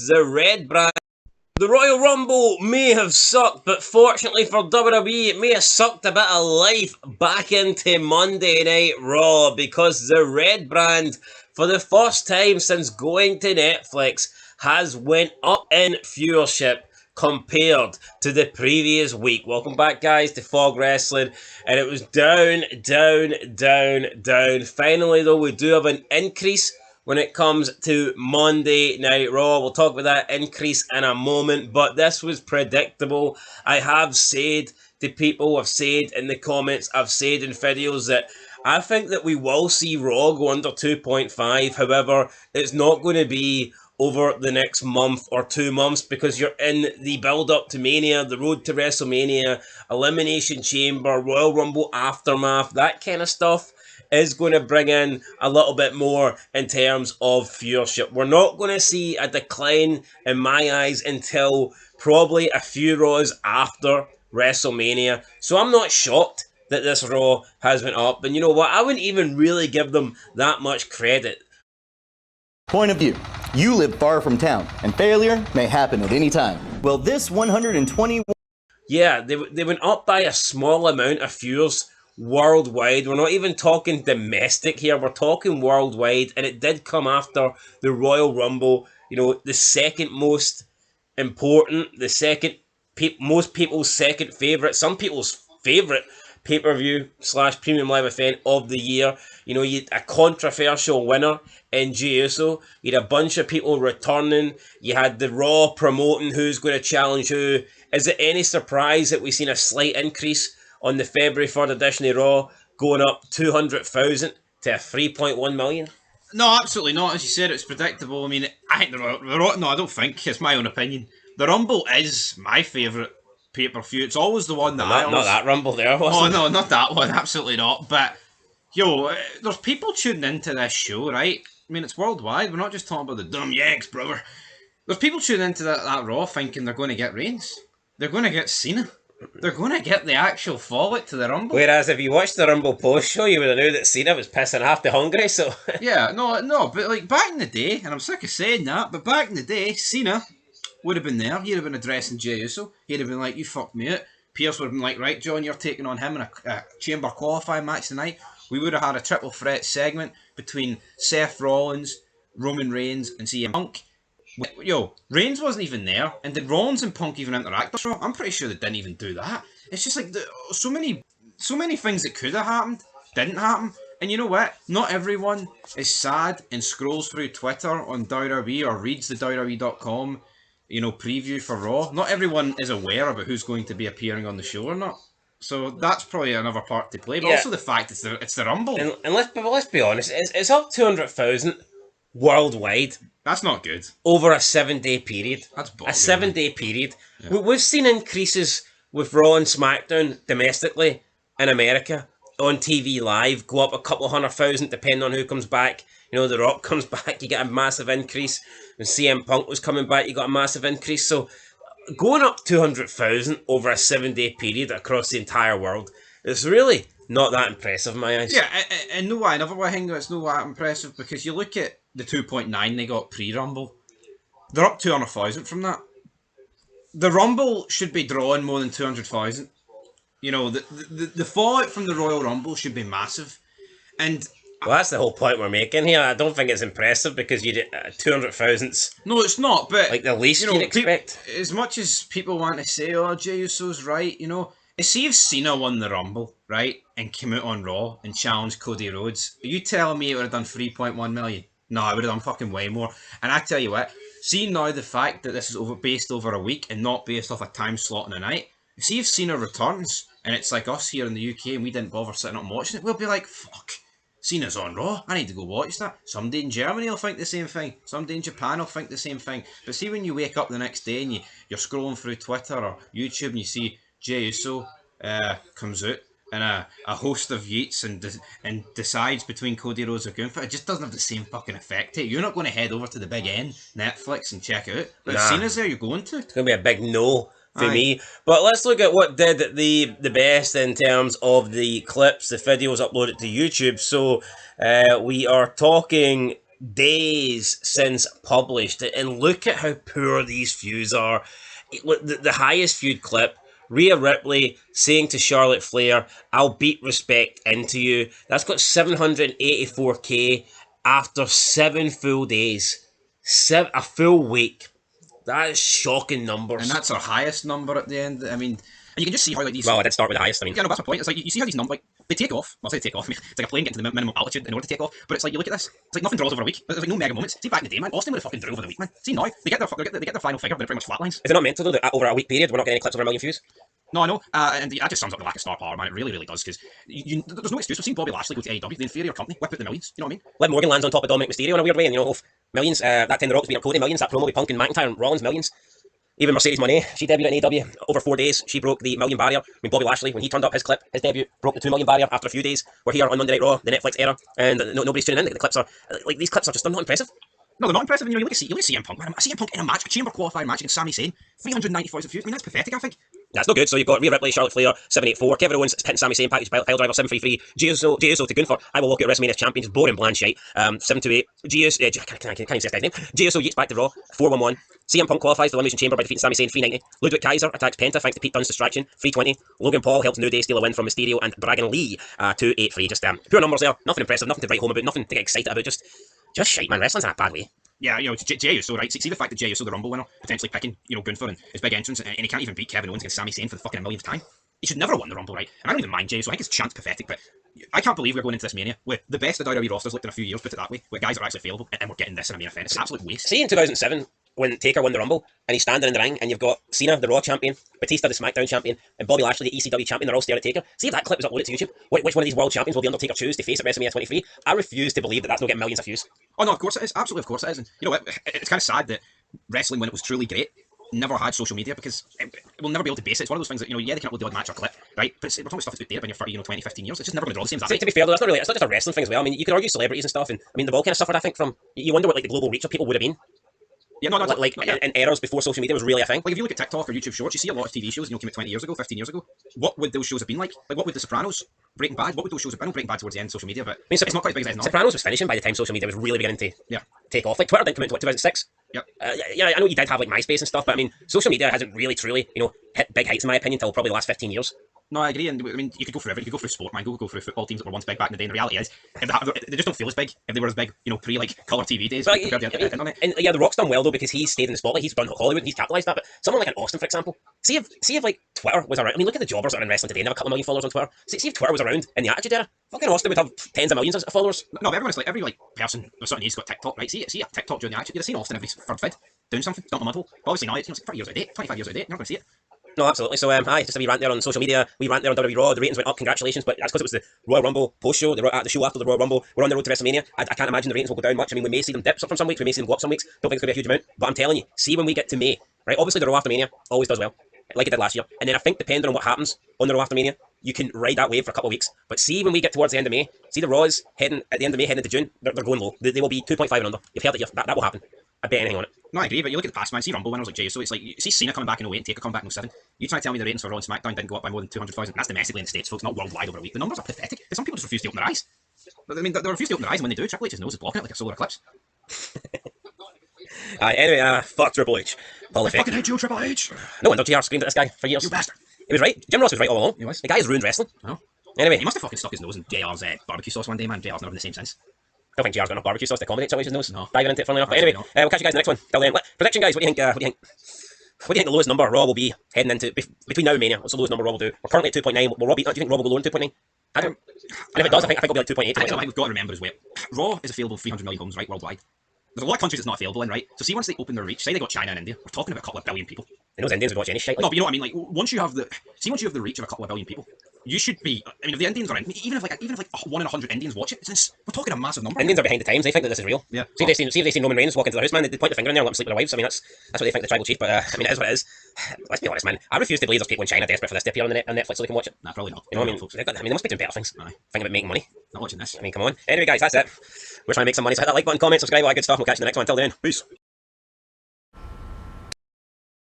because the red brand. The Royal Rumble may have sucked, but fortunately for WWE, it may have sucked a bit of life back into Monday Night Raw because the red brand, for the first time since going to Netflix, has went up in viewership compared to the previous week. Welcome back, guys, to Fog Wrestling, and it was down, down, down, down. Finally, though, we do have an increase when it comes to Monday Night Raw. We'll talk about that increase in a moment, but this was predictable. I have said to people, I've said in the comments, I've said in videos that I think that we will see Raw go under 2.5. However, it's not going to be over the next month or 2 months because you're in the build-up to Mania, the road to WrestleMania, Elimination Chamber, Royal Rumble Aftermath, that kind of stuff is going to bring in a little bit more in terms of viewership. We're not going to see a decline in my eyes until probably a few Raws after WrestleMania. So I'm not shocked that this Raw has went up. And you know what? I wouldn't even really give them that much credit. Point of view. You live far from town, and failure may happen at any time. Well, this 120... Yeah, they went up by a small amount of viewers worldwide. We're not even talking domestic here, we're talking worldwide, and it did come after the Royal Rumble, you know, the second most important, the second most people's second favourite, some people's favourite pay-per-view / premium live event of the year. You know, you had a controversial winner in Jey Uso, you had a bunch of people returning, you had the Raw promoting who's going to challenge who. Is it any surprise that we've seen a slight increase on the February 3rd edition of Raw, going up 200,000 to 3.1 million? No, absolutely not. As you said, it's predictable. I mean, I think the Raw, no, I don't think. It's my own opinion. The Rumble is my favourite pay-per-view. It's always the one that Not that Rumble there, was Oh, it? no, not that one. Absolutely not. But, there's people tuning into this show, right? I mean, it's worldwide. We're not just talking about the dumb Yanks, brother. There's people tuning into that Raw thinking they're going to get Reigns. They're going to get Cena. They're going to get the actual fallout to the Rumble. Whereas if you watched the Rumble post show, you would have known that Cena was pissing half the hungry, so... Yeah, no, but like back in the day, and I'm sick of saying that, but back in the day, Cena would have been there. He'd have been addressing Jey Uso. He'd have been like, you fucked me out. Pierce would have been like, right, John, you're taking on him in a chamber qualifying match tonight. We would have had a triple threat segment between Seth Rollins, Roman Reigns, and CM Punk. Reigns wasn't even there, and did Rollins and Punk even interact? I'm pretty sure they didn't even do that. It's just like so many things that could have happened didn't happen. And you know what? Not everyone is sad and scrolls through Twitter on WWE or reads the WWE.com, preview for Raw. Not everyone is aware about who's going to be appearing on the show or not. So that's probably another part to play. But also the fact it's the Rumble. And let's be honest, it's up 200,000 worldwide. That's not good. Over a 7-day period. That's boggling. A 7-day period. Yeah. We've seen increases with Raw and SmackDown domestically in America on TV Live go up a couple of 100,000 depending on who comes back. The Rock comes back, you get a massive increase. When CM Punk was coming back, you got a massive increase. So going up 200,000 over a 7-day period across the entire world is really not that impressive in my eyes. Yeah, and no why, another thing it's not that impressive because you look at the 2.9 they got pre-Rumble, they're up 200,000 from that. The Rumble should be drawing more than 200,000. The fallout from the Royal Rumble should be massive. And well, that's the whole point we're making here. I don't think it's impressive because you did 200,000's. No, it's not. But like the least you'd expect. As much as people want to say, "Oh, Jey Uso's right," see if Cena won the Rumble, right, and came out on Raw and challenged Cody Rhodes. Are you telling me it would have done 3.1 million? No, I would have done fucking way more. And I tell you what, see now the fact that this is based over a week and not based off a time slot in a night. See if Cena returns and it's like us here in the UK and we didn't bother sitting up and watching it. We'll be like, fuck. Cena's on Raw. I need to go watch that. Somebody in Germany will think the same thing. Somebody in Japan will think the same thing. But see when you wake up the next day and you're scrolling through Twitter or YouTube and you see Jey Uso comes out and a host of yeets and decides between Cody Rhodes or Gunther, it just doesn't have the same fucking effect. You're not going to head over to the big N, Netflix, and check it out. But if Cena's there, you're going to. It's going to be a big no for me. But let's look at what did the best in terms of the clips, the videos uploaded to YouTube. So we are talking days since published, and look at how poor these feuds are. The highest feud clip, Rhea Ripley saying to Charlotte Flair, "I'll beat respect into you." That's got 784k after 7 full days. A full week. That is shocking numbers. And that's our highest number at the end. I mean, and you can just see how like these. Well, I did start with the highest. I mean, yeah, no, that's my point. It's like you see how these numbers, like, they take off. Well, I say they take off. I mean, it's like a plane getting to the minimum altitude in order to take off. But it's like you look at this. It's like nothing draws over a week. There's like no mega moments. See back in the day, man. Austin would have fucking drew over the week, man. See now they get their final figure, but they're pretty much flatlines. is it not mental though that over a week period we're not getting any clips over a million views? No, I know, and that just sums up the lack of star power, man. It really, really does, because there's no excuse. We've seen Bobby Lashley go to AEW, the inferior company, whip out the millions. You know what I mean? Liv Morgan lands on top of Dominic Mysterio in a weird way, and millions. That 10 The Rock's being up Cody, millions. That promo with Punk and McIntyre and Rollins, millions. Even Mercedes Moné, she debuted in AEW over 4 days. She broke the million barrier. I mean, Bobby Lashley, when he turned up his clip, his debut broke the 2 million barrier after a few days. We're here on Monday Night Raw, the Netflix era, and nobody's tuning in. The clips are like these clips are just not impressive. No, they're not impressive. You look at CM Punk, man. CM Punk in a match, a chamber qualifying match against Sami Zayn, 390,000 views. I mean, that's pathetic, I think. That's no good. So you've got Rhea Ripley, Charlotte Flair, 784, Kevin Owens, hitting Sami Zayn, package pile driver, 733, Jey Uso to Gunther, I will walk out WrestleMania as champions, boring bland shite, 728, I can't even say this guy's name, Jey Uso yeets back to Raw, 411, CM Punk qualifies the Elimination Chamber by defeating Sami Zayn, 390, Ludwig Kaiser attacks Penta thanks to Pete Dunne's distraction, 320, Logan Paul helps New Day steal a win from Mysterio and Dragon Lee, 283, just pure numbers there, nothing impressive, nothing to write home about, nothing to get excited about, just shite, man. Wrestling's in a bad way. Yeah, Jey Uso, right? See the fact that Jey Uso, the Rumble winner, potentially picking, Gunther and his big entrance, and he can't even beat Kevin Owens against Sami Zayn for the fucking millionth time. He should never have won the Rumble, right? And I don't even mind Jey Uso. I think his chant's pathetic, but I can't believe we're going into this Mania with the best the WWE roster's looked in a few years, put it that way, where guys are actually available, and we're getting this in a main event. It's an absolute waste. See in 2007, when Taker won the Rumble, and he's standing in the ring, and you've got Cena, the Raw champion, Batista, the SmackDown champion, and Bobby Lashley, the ECW champion, they're all staring at Taker. See if that clip was uploaded to YouTube. Which one of these world champions will the Undertaker choose to face at WrestleMania 23? I refuse to believe that that's not getting millions of views. Oh no, of course it is. Absolutely, of course it is. And you know what? It's kind of sad that wrestling, when it was truly great, never had social media, because we'll never be able to base it. It's one of those things that, yeah, they can upload the odd match or clip, right? But we're talking about stuff that's been there for 20, 15 years. It's just never going to draw the same as that. To be fair though, it's not just a wrestling thing as well. I mean, you can argue celebrities and stuff, and I mean, they've all kind of suffered, I think, from, you wonder what like the global reach of people would have been. Yeah, no, in eras before social media was really a thing. Like if you look at TikTok or YouTube Shorts, you see a lot of TV shows, came out 20 years ago, 15 years ago. What would those shows have been like? Like what would The Sopranos, Breaking Bad, what would those shows have been? Breaking Bad towards the end of social media, but it's not quite as big as it is now. Sopranos was finishing by the time social media was really beginning to take off. Like Twitter didn't come out until 2006. Yep. I know you did have like MySpace and stuff, but I mean, social media hasn't really truly, hit big heights in my opinion until probably the last 15 years. No, I agree, and I mean, you could go through everything. You could go through sport, man. Go through football teams that were once big back in the day. And the reality is, they just don't feel as big if they were as big, pre like colour TV days. But, and The Rock's done well though, because he's stayed in the spotlight. He's done Hollywood. He's capitalised that. But someone like an Austin, for example, see if like Twitter was around. I mean, look at the jobbers that are in wrestling today. They have a couple of million followers on Twitter. See if Twitter was around in the Attitude Era. Fucking Austin would have tens of millions of followers. No, but everyone's like every person of certain age has got TikTok, right? See a TikTok during the Attitude. You'd have seen Austin every third vid doing something, dumping a mud hole. But obviously now it's 30 years a day, 25 years a day. You're not going to see it. No, absolutely. So, just a wee rant there on social media. We rant there on WWE Raw. The ratings went up. Congratulations. But that's because it was the Royal Rumble post show, the show after the Royal Rumble. We're on the road to WrestleMania. I can't imagine the ratings will go down much. I mean, we may see them dip from some weeks. We may see them go up some weeks. Don't think it's going to be a huge amount. But I'm telling you, see when we get to May, right? Obviously, the Raw after Mania always does well, like it did last year. And then I think depending on what happens on the Raw after Mania, you can ride that wave for a couple of weeks. But see when we get towards the end of May, see the Raws heading at the end of May, heading into June, they're going low. They will be 2.5 and under. You've heard it. That will happen. I bet anything on it. No, I agree, but you look at the past, man. See Rumble winners like Jey Uso. It's like you see Cena coming back in 08 and Taker coming back in 07. You try to tell me the ratings for Raw and SmackDown didn't go up by more than 200,000. That's domestically in the States, folks, not worldwide over a week. The numbers are pathetic. And some people just refuse to open their eyes. I mean, they refuse to open their eyes, and when they do, Triple H's nose is blocking it like a solar eclipse. Anyway, fuck Triple H. I fucking hate you, Triple H. No wonder JR screamed at this guy for years. You bastard. He was right. Jim Ross was right all along. He was. The guy has ruined wrestling. Oh. Anyway. He must have fucking stuck his nose in JR's barbecue sauce one day, man. JR's never been the same since. I don't think JR's got enough barbecue sauce to accommodate Triple H's nose. No. Diving into it, funnily enough. But anyway, we'll catch you guys in the next one. Till then, prediction, guys. What do you think? What do you think the lowest number Raw will be heading into between now and Mania? What's the lowest number Raw will do? We're currently at 2.9. Will Raw beat that? Do you think Raw will go lower than 2.9? I don't. And if it does, I think it'll be like 2.8. I think we've got to remember as well. Raw is available in 300 million homes, right, worldwide. There's a lot of countries it's not available in, right? So see, once they open their reach, say they got China and India, we're talking about a couple of billion people. And those Indians would watch any shit. No, but you know what I mean? Like, once you have the reach of a couple of billion people, you should be. I mean, if the Indians are in, even if like 1 in 100 Indians watch it, we're talking a massive number. Indians are behind the times. They think that this is real. Yeah. See if they seen Roman Reigns walk into their house, man. They point the finger in there and let them sleep with their wives. I mean, that's what they think the tribal chief. But I mean, it is what it is. Let's be honest, man. I refuse to believe there's people in China desperate for this to appear on Netflix so they can watch it. Nah, probably not. You know what I mean? They must be doing better things. Aye. Thinking about making money. Not watching this. I mean, come on. Anyway, guys, that's it. We're trying to make some money. So hit that like button, comment, subscribe, all that good stuff. We'll catch you in the next one. Until then, peace.